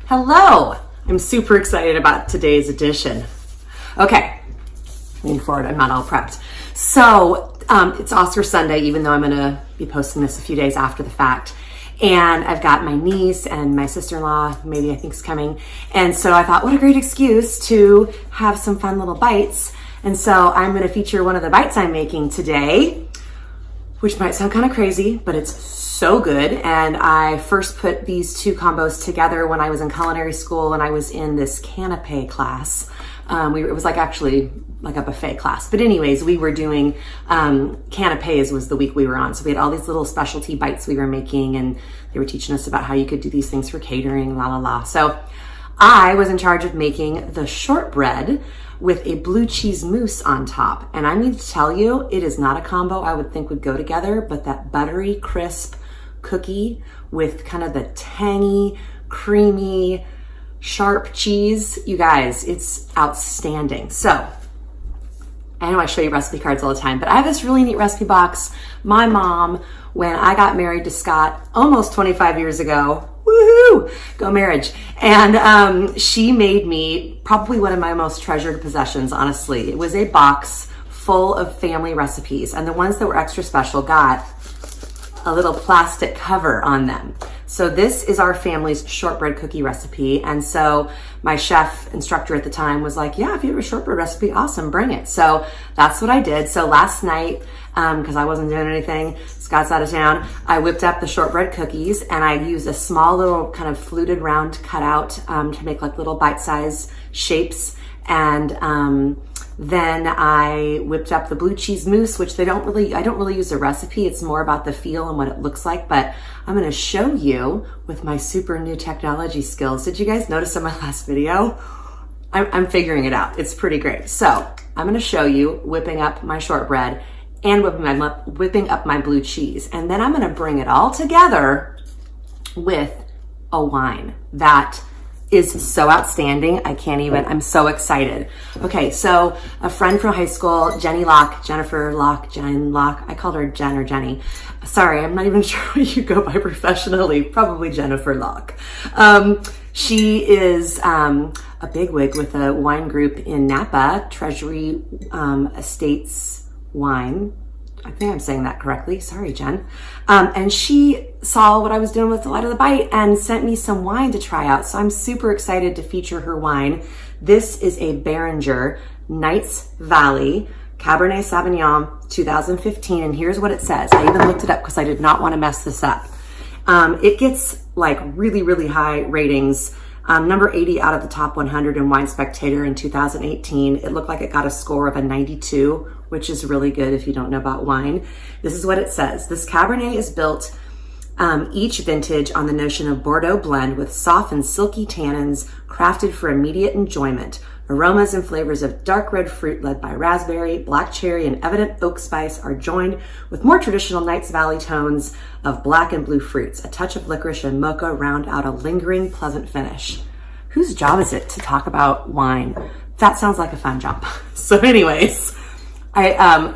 Hello! I'm super excited about today's edition. Okay, lean forward, I'm not all prepped. So, it's Oscar Sunday, even though I'm gonna be posting this a few days after the fact. And I've got my niece and my sister-in-law, maybe I think is coming. And so I thought, what a great excuse to have some fun little bites. And so I'm gonna feature one of the bites I'm making today, which might sound kind of crazy, but it's so good. And I first put these two combos together when I was in culinary school and I was in this canapé class. It was actually like a buffet class. But anyways, we were doing canapés was the week we were on. So we had all these little specialty bites we were making and they were teaching us about how you could do these things for catering, la la la. So I was in charge of making the shortbread with a blue cheese mousse on top. And I need to tell you, it is not a combo I would think would go together, but that buttery, crisp cookie with kind of the tangy, creamy, sharp cheese, you guys, it's outstanding. So I know I show you recipe cards all the time, but I have this really neat recipe box. My mom, when I got married to Scott almost 25 years ago, woohoo, go marriage. And she made me probably one of my most treasured possessions, honestly. It was a box full of family recipes, and the ones that were extra special got a little plastic cover on them. So this is our family's shortbread cookie recipe. And so my chef instructor at the time was like, yeah, if you have a shortbread recipe, awesome, bring it. So that's what I did. So last night, because I wasn't doing anything, Scott's out of town, I whipped up the shortbread cookies and I used a small little kind of fluted round cutout to make like little bite-sized shapes. And then I whipped up the blue cheese mousse, which I don't really use a recipe. It's more about the feel and what it looks like, but I'm gonna show you with my super new technology skills. Did you guys notice in my last video? I'm figuring it out. It's pretty great. So I'm gonna show you whipping up my shortbread and whipping up my blue cheese. And then I'm gonna bring it all together with a wine that is so outstanding. I'm so excited. Okay, so a friend from high school, Jennifer Locke, I called her Jen or Jenny. Sorry, I'm not even sure what you go by professionally, probably Jennifer Locke. She is a bigwig with a wine group in Napa, Treasury Estates Wine. I think I'm saying that correctly. Sorry, Jen. And she saw what I was doing with Delight of the Bite and sent me some wine to try out. So I'm super excited to feature her wine. This is a Beringer Knights Valley Cabernet Sauvignon 2015. And here's what it says. I even looked it up because I did not want to mess this up. It gets like really, really high ratings. Number 80 out of the top 100 in Wine Spectator in 2018. It looked like it got a score of a 92, which is really good if you don't know about wine. This is what it says. This Cabernet is built each vintage on the notion of Bordeaux blend with soft and silky tannins crafted for immediate enjoyment. Aromas and flavors of dark red fruit led by raspberry, black cherry, and evident oak spice are joined with more traditional Knights Valley tones of black and blue fruits. A touch of licorice and mocha round out a lingering, pleasant finish. Whose job is it to talk about wine? That sounds like a fun job. So anyways, I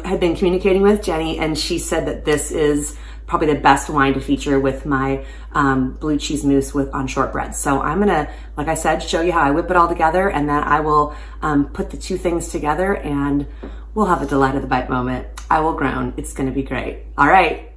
had been communicating with Jenny and she said that this is probably the best wine to feature with my blue cheese mousse on shortbread. So I'm gonna, like I said, show you how I whip it all together, and then I will put the two things together and we'll have a Delight of the Bite moment. I will groan. It's gonna be great. All right.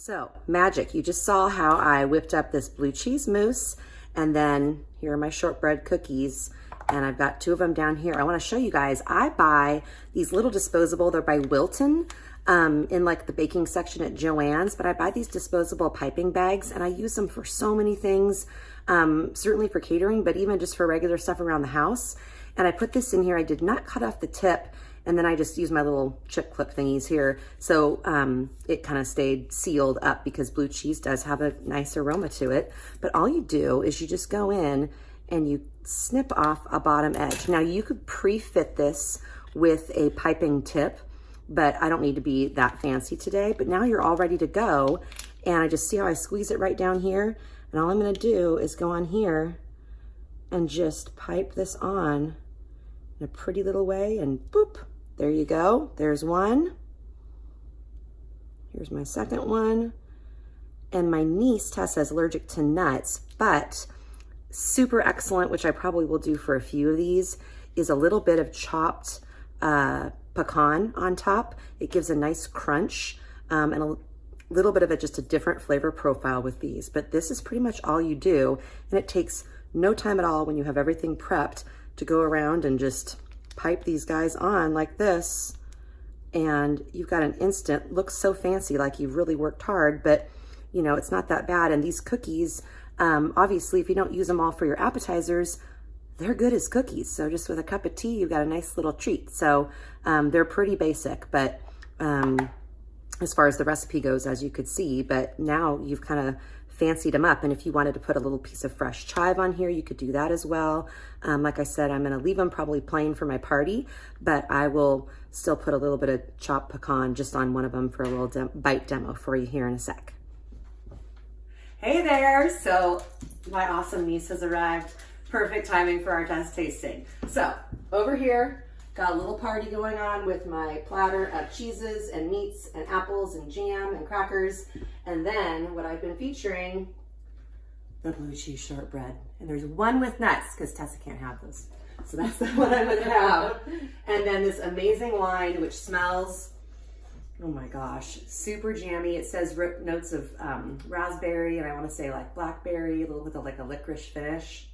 So magic, you just saw how I whipped up this blue cheese mousse And then here are my shortbread cookies. And I've got 2 of them down here. I want to show you guys, I buy these little disposable, they're by Wilton, in like the baking section at Joann's, but I buy these disposable piping bags and I use them for so many things, certainly for catering, but even just for regular stuff around the house. And I put this in here. I did not cut off the tip, and then I just used my little chip clip thingies here. So it kind of stayed sealed up because blue cheese does have a nice aroma to it. But all you do is you just go in and you snip off a bottom edge. Now you could pre-fit this with a piping tip, but I don't need to be that fancy today. But now you're all ready to go. And I just see how I squeeze it right down here. And all I'm gonna do is go on here and just pipe this on in a pretty little way, and boop, there you go. There's one. Here's my second one. And my niece, Tessa, is allergic to nuts, but super excellent, which I probably will do for a few of these, is a little bit of chopped pecan on top. It gives a nice crunch and a little bit of just a different flavor profile with these. But this is pretty much all you do, and it takes no time at all when you have everything prepped to go around and just pipe these guys on like this, and you've got an instant, looks so fancy, like you've really worked hard, but you know, it's not that bad. And these cookies, obviously, if you don't use them all for your appetizers, they're good as cookies. So just with a cup of tea, you've got a nice little treat. So they're pretty basic, but as far as the recipe goes, as you could see, but now you've kind of fancied them up. And if you wanted to put a little piece of fresh chive on here, you could do that as well. Like I said, I'm gonna leave them probably plain for my party, but I will still put a little bit of chopped pecan just on one of them for a little bite demo for you here in a sec. Hey there, so my awesome niece has arrived. Perfect timing for our test tasting. So over here, got a little party going on with my platter of cheeses and meats and apples and jam and crackers. And then what I've been featuring, the blue cheese shortbread. And there's one with nuts because Tessa can't have those. So that's the one I'm gonna have. And then this amazing wine, which smells, oh my gosh, super jammy. It says notes of raspberry, and I wanna say like blackberry, a little with like a licorice finish.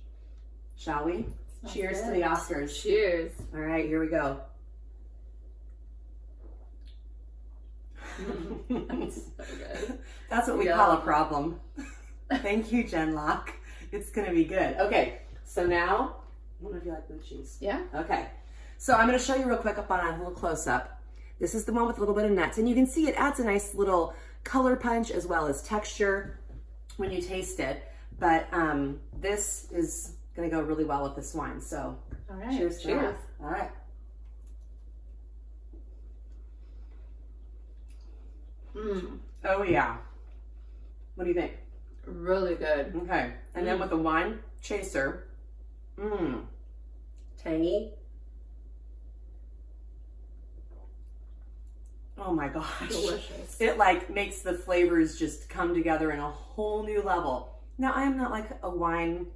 Shall we? Cheers to the Oscars. Cheers. All right, here we go. That's so good. That's what we call a problem. Thank you, Jen Locke. It's gonna be good. Okay, so now, I don't know if you like blue cheese. Yeah. Okay, so I'm gonna show you real quick up on a little close up. This is the one with a little bit of nuts, and you can see it adds a nice little color punch as well as texture when you taste it. But this is gonna go really well with this wine. So all right, cheers to that. All right. Oh yeah. What do you think? Really good. Okay. And then with the wine chaser, tangy. Oh my gosh. Delicious. It like makes the flavors just come together in a whole new level. Now I am not like a wine,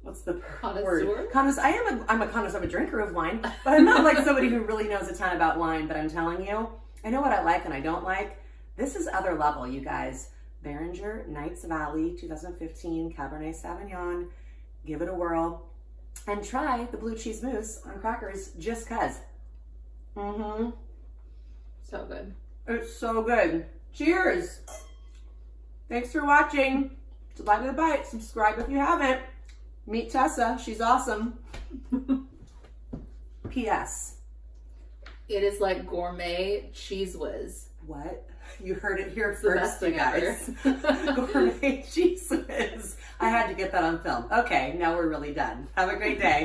what's the word? Connoisseur. I'm a connoisseur, I'm a drinker of wine, but I'm not like somebody who really knows a ton about wine, but I'm telling you, I know what I like and I don't like. This is other level, you guys. Beringer, Knights Valley, 2015, Cabernet Sauvignon. Give it a whirl. And try the blue cheese mousse on crackers just cause. So good. It's so good. Cheers. Thanks for watching. Like the bite, subscribe if you haven't. Meet Tessa, she's awesome. P.S. It is like gourmet cheese whiz. What? You heard it here It's first, you guys. Gourmet cheese whiz. I had to get that on film. Okay, now we're really done. Have a great day.